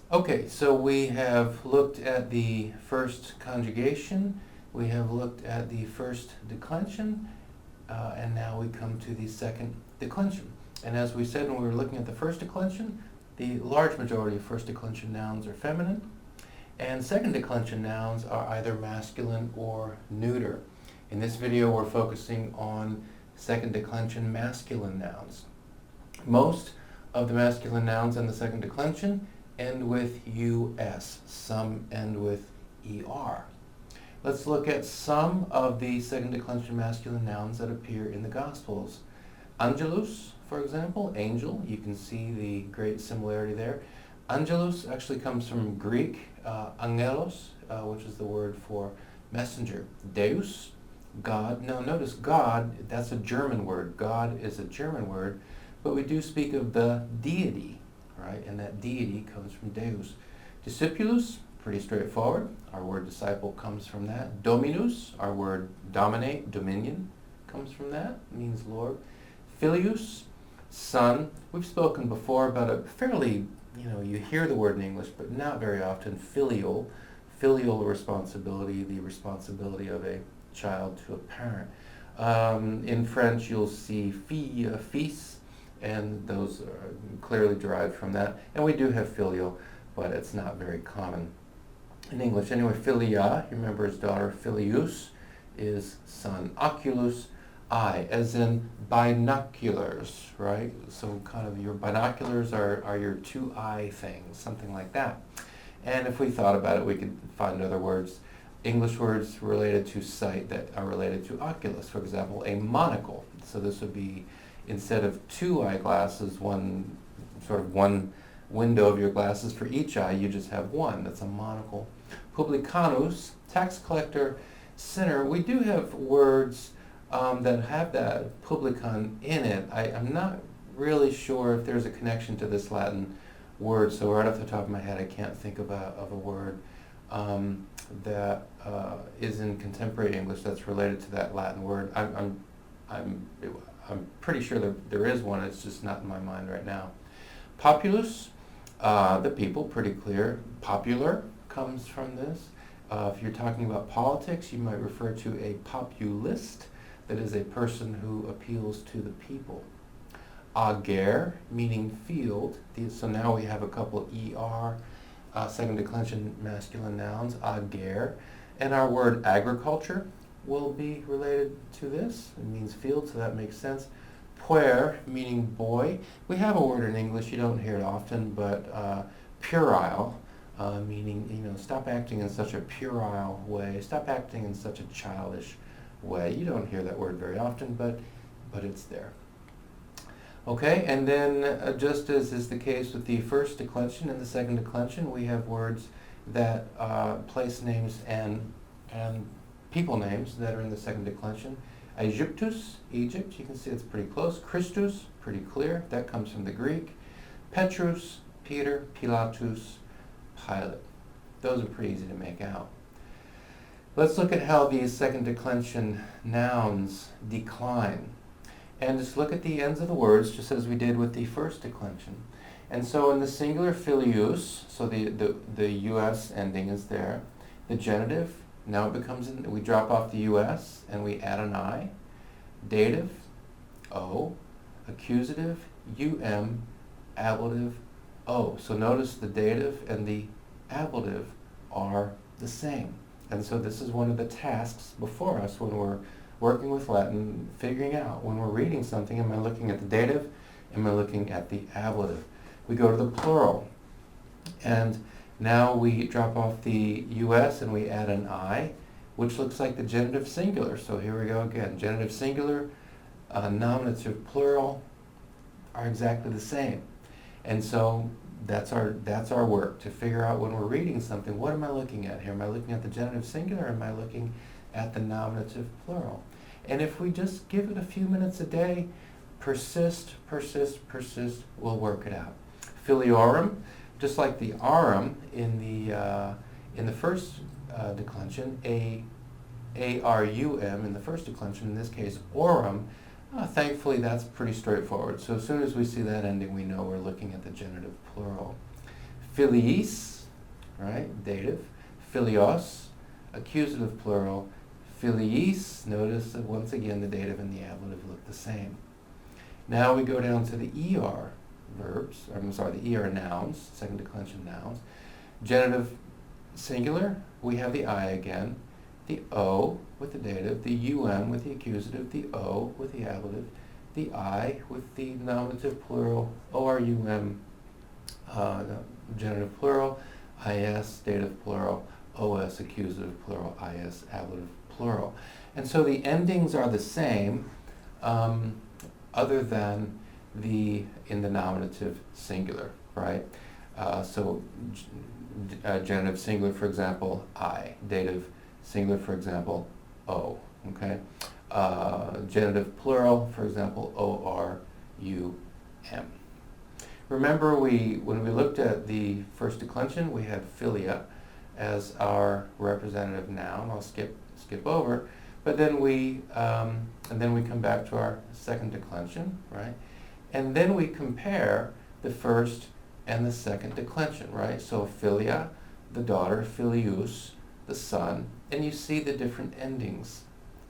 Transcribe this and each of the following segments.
Okay, so we have looked at the first conjugation, we have looked at the first declension, and now we come to the second declension. And as we said when we were looking at the first declension, the large majority of first declension nouns are feminine, and second declension nouns are either masculine or neuter. In this video, we're focusing on second declension masculine nouns. Most of the masculine nouns in the second declension end with US. Some end with ER. Let's look at some of the second declension masculine nouns that appear in the Gospels. Angelus, for example, angel. You can see the great similarity there. Angelus actually comes from Greek, angelos, which is the word for messenger. Deus, God. Now notice God, that's a German word. God is a German word, but we do speak of the deity, right? And that deity comes from Deus. Discipulus, pretty straightforward. Our word disciple comes from that. Dominus, our word dominate, dominion, comes from that. It means Lord. Filius, son. We've spoken before about a fairly, you hear the word in English, but not very often. Filial responsibility, the responsibility of a child to a parent. In French, you'll see fille, fils, and those are clearly derived from that. And we do have filial, but it's not very common in English. Anyway, filia, you remember his daughter. Filius is son. Oculus, eye, as in binoculars, right? So kind of your binoculars are your two eye things, something like that. And if we thought about it, we could find other words, English words related to sight that are related to oculus. For example, a monocle. So this would be, instead of two eyeglasses, one window of your glasses for each eye, you just have one. That's a monocle. Publicanus, tax collector, sinner. We do have words that have that publican in it. I'm not really sure if there's a connection to this Latin word, so right off the top of my head I can't think of a word that is in contemporary English that's related to that Latin word. I'm pretty sure that there is one, it's just not in my mind right now. Populus, the people, pretty clear. Popular comes from this. If you're talking about politics, you might refer to a populist, that is a person who appeals to the people. Ager, meaning field. So now we have a couple of ER, second declension masculine nouns, ager. And our word agriculture will be related to this. It means field, so that makes sense. Puer, meaning boy. We have a word in English, you don't hear it often, but puerile, meaning, stop acting in such a puerile way, stop acting in such a childish way. You don't hear that word very often, but it's there. Okay, and then just as is the case with the first declension and the second declension, we have words that place names and people names that are in the second declension. Aegyptus, Egypt, you can see it's pretty close. Christus, pretty clear, that comes from the Greek. Petrus, Peter. Pilatus, Pilate. Those are pretty easy to make out. Let's look at how these second declension nouns decline. And just look at the ends of the words, just as we did with the first declension. And so in the singular filius, so the US ending is there. The genitive, now it becomes, we drop off the US and we add an I. Dative, O. Accusative, UM. Ablative, O. So notice the dative and the ablative are the same. And so this is one of the tasks before us when we're working with Latin, figuring out when we're reading something, am I looking at the dative, am I looking at the ablative? We go to the plural, and now we drop off the US and we add an I, which looks like the genitive singular. So here we go again, genitive singular, nominative plural are exactly the same. And so that's our work, to figure out when we're reading something, what am I looking at here? Am I looking at the genitive singular, or am I looking at the nominative plural? And if we just give it a few minutes a day, persist, we'll work it out. Filiorum, just like the arum in the first declension, A-R-U-M in the first declension, in this case aurum, thankfully that's pretty straightforward. So as soon as we see that ending, we know we're looking at the genitive plural. Filiis, right, dative. Filios, accusative plural. Filiis, notice that once again the dative and the ablative look the same. Now we go down to the ER verbs, the ER nouns, second declension nouns. Genitive singular, we have the I again, the O with the dative, the UM with the accusative, the O with the ablative, the I with the nominative plural, ORUM genitive plural, IS dative plural, OS accusative plural, IS ablative plural. And so the endings are the same, other than in the nominative singular, right? Genitive singular, for example, I. Dative singular, for example, O. Okay. Genitive plural, for example, ORUM. Remember, when we looked at the first declension, we had philia as our representative noun. I'll skip over, but then we come back to our second declension, right? And then we compare the first and the second declension, right? So philia, the daughter, philius, the son, and you see the different endings,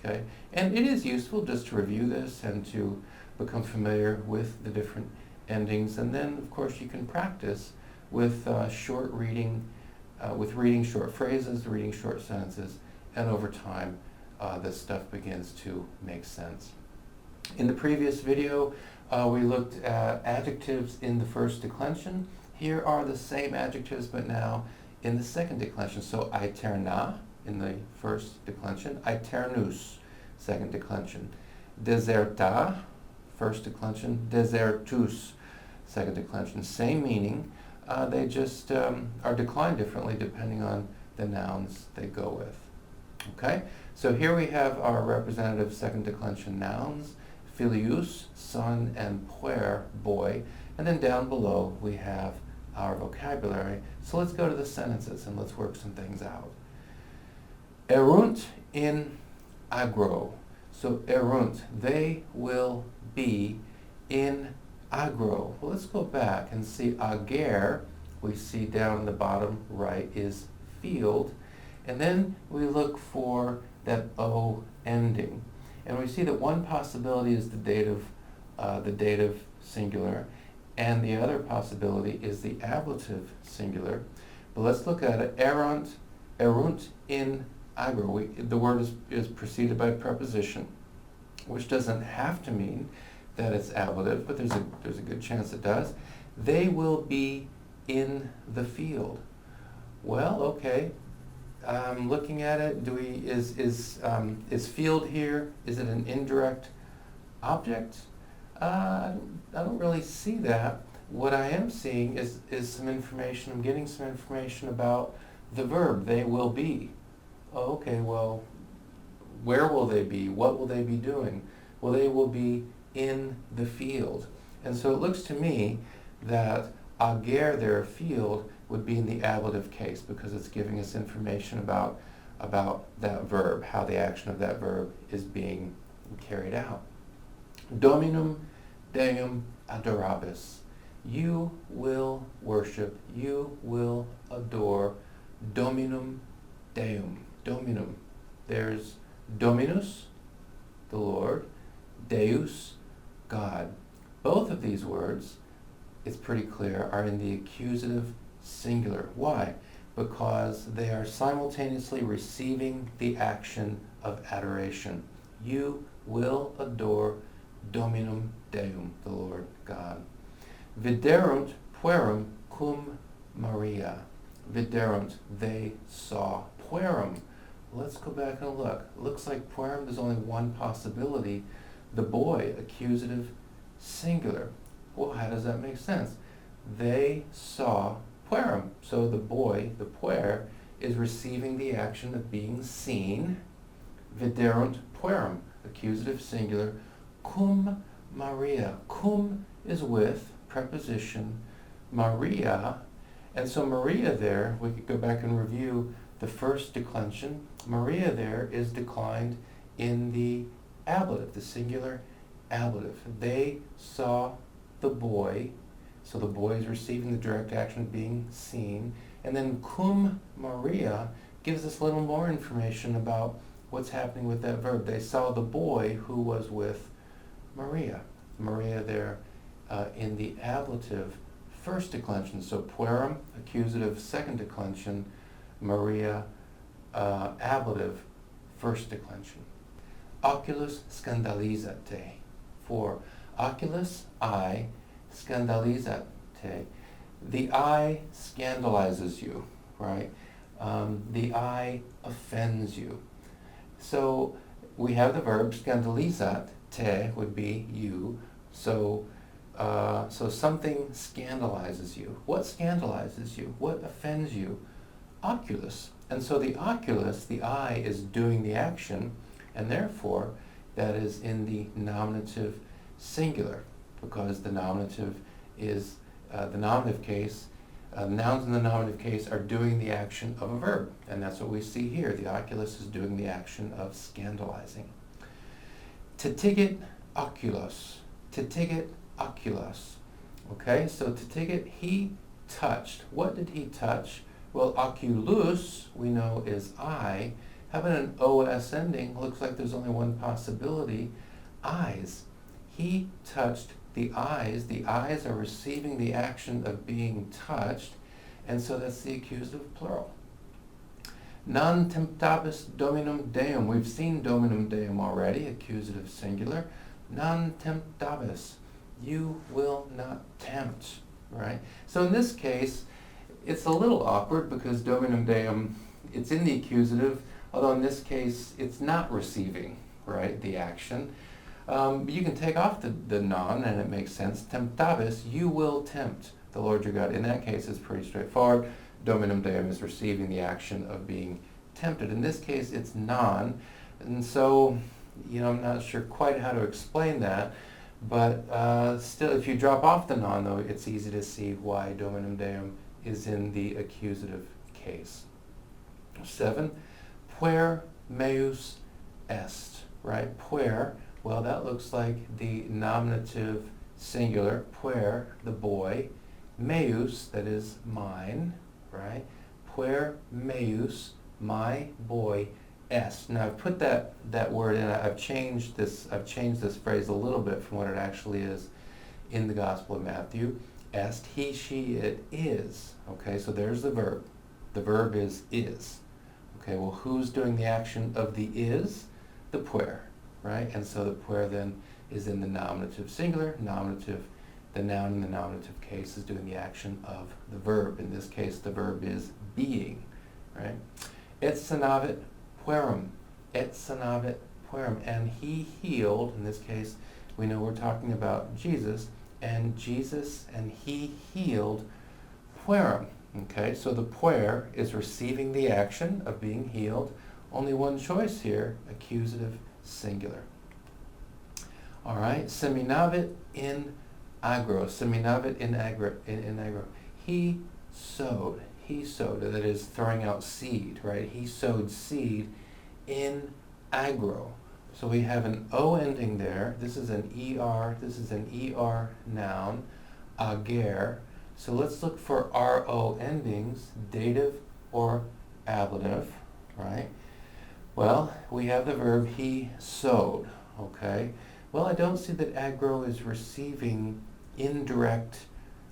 okay? And it is useful just to review this and to become familiar with the different endings, and then of course you can practice with short reading, with reading short phrases, reading short sentences, and over time this stuff begins to make sense. In the previous video, we looked at adjectives in the first declension. Here are the same adjectives, but now in the second declension. So aeterna in the first declension, aeternus, second declension. Deserta, first declension, desertus, second declension. Same meaning, they just are declined differently depending on the nouns they go with. Okay, so here we have our representative second declension nouns, filius, son, and puer, boy, and then down below we have our vocabulary. So let's go to the sentences and let's work some things out. Erunt in agro. So erunt, they will be in agro. Well, let's go back and see ager, we see down in the bottom right is field, and then we look for that O ending. And we see that one possibility is the dative singular, and the other possibility is the ablative singular. But let's look at it. Erunt in agro. The word is preceded by a preposition, which doesn't have to mean that it's ablative, but there's a good chance it does. They will be in the field. Well, okay. Looking at it, is field here? Is it an indirect object? I don't really see that. What I am seeing is some information. I'm getting some information about the verb. They will be. Oh, okay. Well, where will they be? What will they be doing? Well, they will be in the field. And so it looks to me that ager, their field, would be in the ablative case because it's giving us information about that verb, how the action of that verb is being carried out. Dominum Deum adorabis. You will worship, you will adore Dominum Deum. Dominum. There's Dominus, the Lord, Deus, God. Both of these words, it's pretty clear, are in the accusative singular. Why? Because they are simultaneously receiving the action of adoration. You will adore Dominum Deum, the Lord God. Viderunt puerum cum Maria. Viderunt, they saw. Puerum, let's go back and look. Looks like puerum, there's only one possibility. The boy, accusative singular. Well, how does that make sense? They saw puerum. So the boy, the puer, is receiving the action of being seen. Viderunt puerum, accusative singular. Cum Maria. Cum is with, preposition, Maria. And so Maria there, we could go back and review the first declension. Maria there is declined in the ablative, the singular ablative. They saw the boy, So the boy is receiving the direct action of being seen. And then cum Maria gives us a little more information about what's happening with that verb. They saw the boy who was with Maria. Maria there in the ablative first declension. So puerum, accusative, second declension. Maria, ablative, first declension. Oculus scandalizate. For oculus, eye, scandalizate. The eye scandalizes you, right? The eye offends you. So we have the verb scandalizat, te would be you. So something scandalizes you. What scandalizes you? What offends you? Oculus. And so the oculus, the eye, is doing the action, and therefore that is in the nominative singular, because the nominative is the nominative case. Nouns in the nominative case are doing the action of a verb, and that's what we see here. The oculus is doing the action of scandalizing. Titigit oculos. Titigit oculos. Okay, so titigit, he touched. What did he touch? Well, oculus, we know, is eye. Having an os ending looks like there's only one possibility. Eyes. He touched the eyes. The eyes are receiving the action of being touched, and so that's the accusative plural. Non temptabis dominum deum. We've seen dominum deum already, accusative singular. Non temptabis. You will not tempt, right? So in this case, it's a little awkward because dominum deum, it's in the accusative, although in this case, it's not receiving, right, the action. You can take off the non, and it makes sense. Temptabis, you will tempt the Lord your God. In that case, it's pretty straightforward. Dominum deum is receiving the action of being tempted. In this case, it's non, and so, I'm not sure quite how to explain that, but still, if you drop off the non, though, it's easy to see why dominum deum is in the accusative case. 7, puer meus est, right? Puer, well, that looks like the nominative singular, puer, the boy, meus, that is mine, right? Puer meus, my boy, est. Now I've put that word in. I've changed this phrase a little bit from what it actually is in the Gospel of Matthew. Est, he, she, it is. Okay, so there's the verb. The verb is. Okay, well, who's doing the action of the is? The puer, right? And so the puer then is in the nominative singular. Nominative, the noun in the nominative case is doing the action of the verb. In this case, the verb is being, right? Et sanavit puerum. Et sanavit puerum. And he healed. In this case, we know we're talking about Jesus. And Jesus and he healed puerum. Okay, so the puer is receiving the action of being healed. Only one choice here, accusative singular. All right, seminavit in agro. Seminavit in agro. He sowed. That is throwing out seed, right? He sowed seed in agro. So we have an O ending there. This is an ER. This is an ER noun, ager. So let's look for RO endings, dative or ablative, right? Well, we have the verb he sowed, okay? Well, I don't see that agro is receiving indirect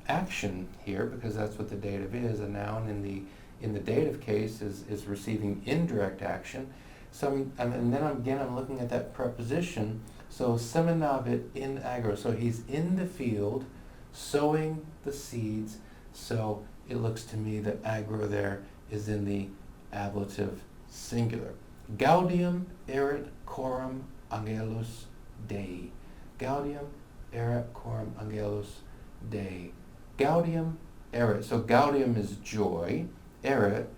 action here, because that's what the dative is. A noun in the dative case is receiving indirect action. So and then I'm looking at that preposition. So seminavit in agro. So he's in the field sowing the seeds. So it looks to me that agro there is in the ablative singular. Gaudium erit coram angelus Dei. Gaudium erit coram angelus Dei. Gaudium erit. So gaudium is joy. Erit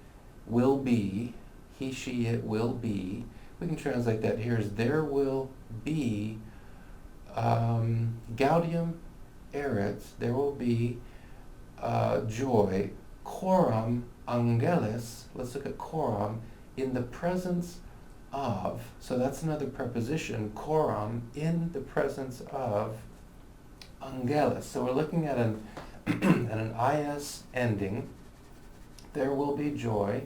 will be. He, she, it will be. We can translate that here as there will be. Gaudium erit. There will be joy. Coram angelis. Let's look at coram. In the presence of. So that's another preposition. Coram, in the presence of angelis. So we're looking at and an is ending, there will be joy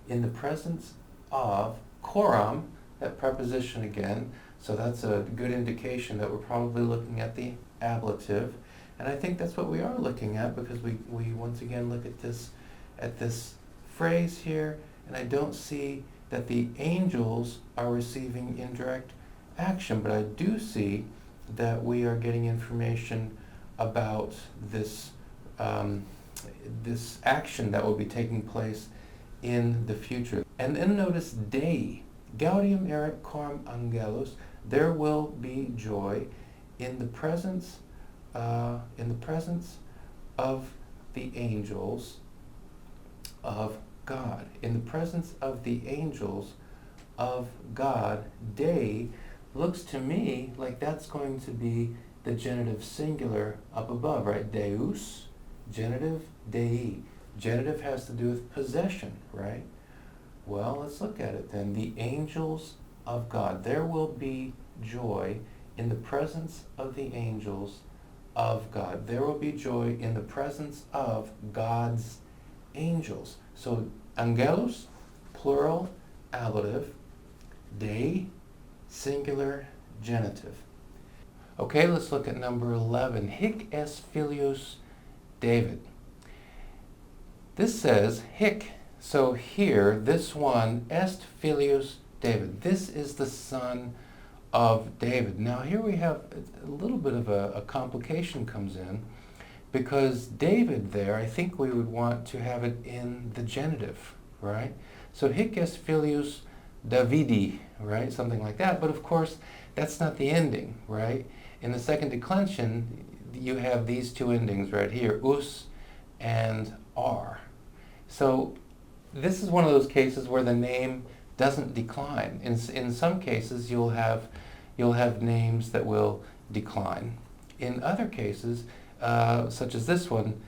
in the presence of coram, that preposition again. So that's a good indication that we're probably looking at the ablative. And I think that's what we are looking at, because we once again look at this phrase here, and I don't see that the angels are receiving indirect action, but I do see that we are getting information about this this action that will be taking place in the future. And then notice Dei, Gaudium erat coram angelus, there will be joy in the presence of the angels of God. In the presence of the angels of God, Dei looks to me like that's going to be the genitive singular up above, right? Deus, genitive, Dei. Genitive has to do with possession, right? Well, let's look at it then. The angels of God. There will be joy in the presence of the angels of God. There will be joy in the presence of God's angels. So, angelus, plural, ablative, Dei, singular, genitive. Okay, let's look at number 11. Hic est filius David. This says hic, so here, this one, est filius David. This is the son of David. Now here we have a little bit of a complication comes in, because David there, I think we would want to have it in the genitive, right? So hic est filius Davidi, right? Something like that. But of course, that's not the ending, right? In the second declension, you have these two endings right here, us and r. So this is one of those cases where the name doesn't decline. In some cases, you'll have names that will decline. In other cases, such as this one,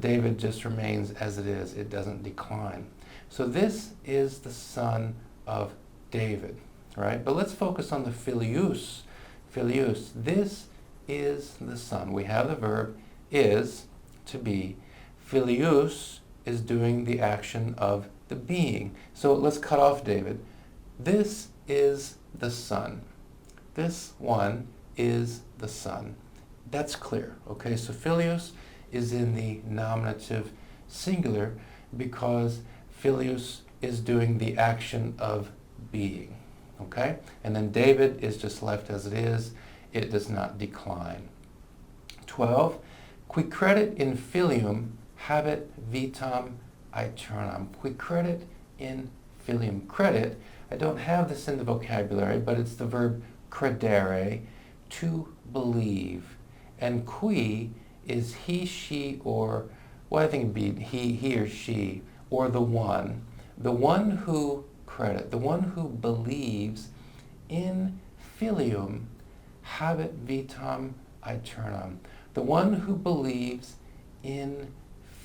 David just remains as it is. It doesn't decline. So this is the son of David, right? But let's focus on the filius. Filius, this is the son. We have the verb is, to be. Filius is doing the action of the being. So let's cut off David. This is the son. This one is the son. That's clear, okay? So filius is in the nominative singular because filius is doing the action of being, okay? And then David is just left as it is. It does not decline. 12, qui credit in filium habet vitam aeternam. Qui credit in filium. Credit, I don't have this in the vocabulary, but it's the verb credere, to believe. And qui is he, she, or, well, I think it'd be he or she, or the one who credit, the one who believes in filium habet vitam aeternam. The one who believes in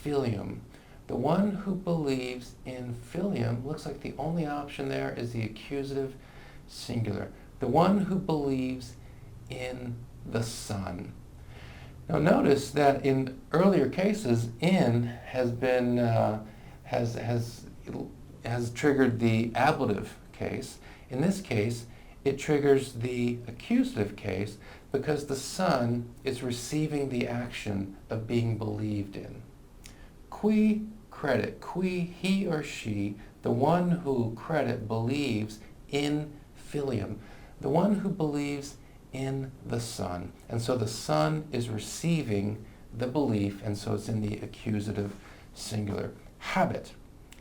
filium. The one who believes in filium, looks like the only option there is the accusative singular. The one who believes in the Son. Now notice that in earlier cases, in has been has triggered the ablative case. In this case, it triggers the accusative case because the Son is receiving the action of being believed in. Qui credit, qui, he or she, the one who credit believes in filium, the one who believes in the Son. And so the Son is receiving the belief, and so it's in the accusative singular. Habit,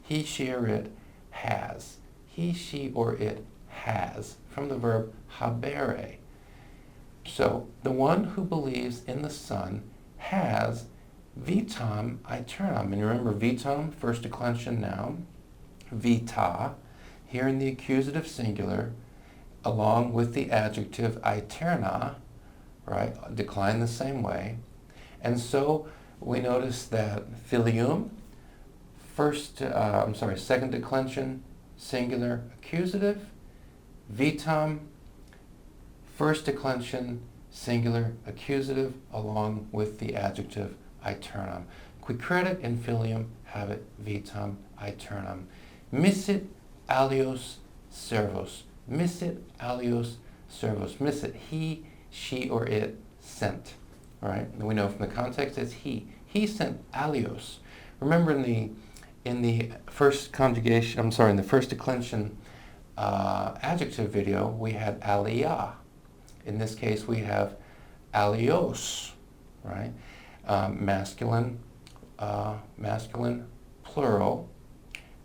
he, she, or it has. He, she, or it has, from the verb habere. So the one who believes in the Son has vitam aeternam. And remember, vitam, first declension noun, vita, here in the accusative singular, along with the adjective aeterna, right, decline the same way. And so we notice that filium, second declension, singular, accusative, vitam, first declension, singular, accusative, along with the adjective aeternam. Qui credit in filium habet vitam aeternam. Missit alios servos. Missit alios servos. Missit, he, she, or it sent. All right? And we know from the context it's he. He sent alios. Remember in the first conjugation, in the first declension adjective video, we had alia. In this case, we have alios, right? Masculine plural.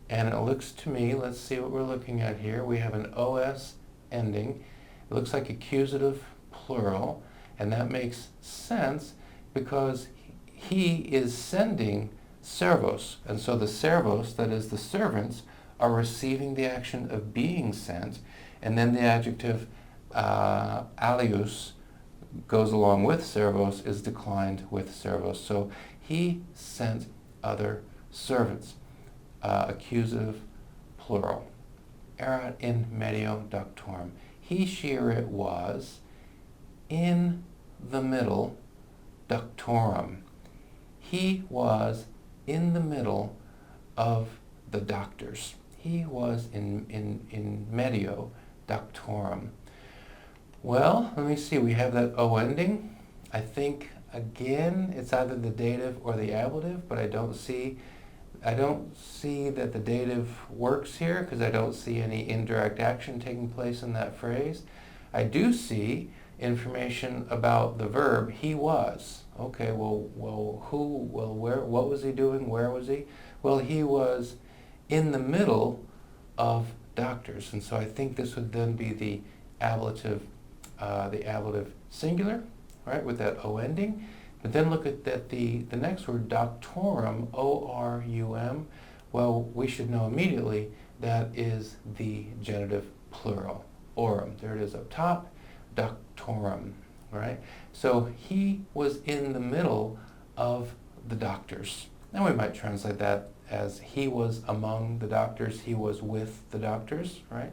And it looks to me, let's see what we're looking at here. We have an os ending. It looks like accusative plural, and that makes sense because he is sending servos. And so the servos, that is the servants, are receiving the action of being sent, and then the adjective alius goes along with servos, is declined with servos. So he sent other servants. Accusative plural. Erat in medio ductorum. He, she, or it was in the middle ductorum. He was in the middle of the doctors. He was in medio ductorum. Well, let me see. We have that O ending. I think, again, it's either the dative or the ablative, but I don't see that the dative works here because I don't see any indirect action taking place in that phrase. I do see information about the verb, he was. Okay, where, what was he doing? Where was he? Well, he was in the middle of doctors, and so I think this would then be the ablative singular, right, with that O ending. But then look at that the next word, doctorum, O-R-U-M. Well, we should know immediately that is the genitive plural, orum. There it is up top, doctorum, right? So he was in the middle of the doctors. Now we might translate that as he was among the doctors, he was with the doctors, right?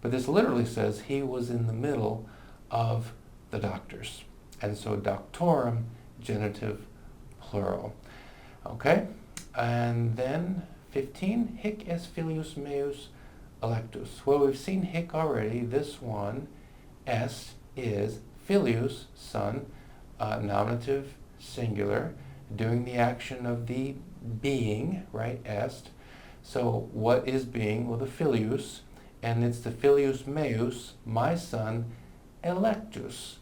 But this literally says he was in the middle of the doctors. And so doctorum, genitive plural. Okay? And then 15, hic est filius meus electus. Well, we've seen hic already. This one, est, is filius, son, nominative, singular, doing the action of the being, right, est. So what is being? Well, the filius, and it's the filius meus, my son, electus,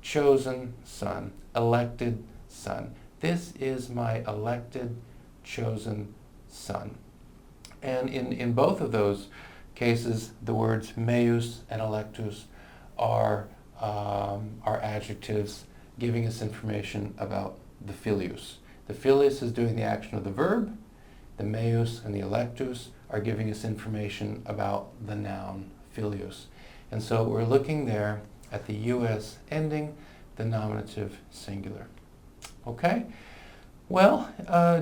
chosen son, elected son. This is my elected, chosen son. And in both of those cases, the words meus and electus are adjectives giving us information about the filius. The filius is doing the action of the verb. The meus and the electus are giving us information about the noun filius. And so we're looking there at the us ending, the nominative singular. Okay? Well,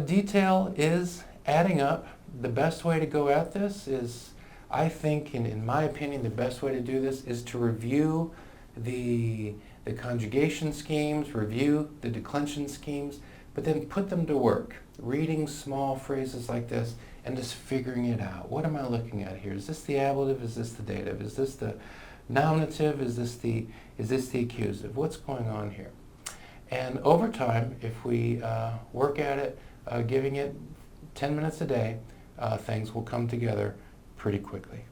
detail is adding up. The best way to go at this is, I think, in my opinion, the best way to do this is to review the conjugation schemes, review the declension schemes, but then put them to work, reading small phrases like this and just figuring it out. What am I looking at here? Is this the ablative? Is this the dative? Is this the nominative? Is this the accusative? What's going on here? And over time, if we work at it, giving it 10 minutes a day, things will come together pretty quickly.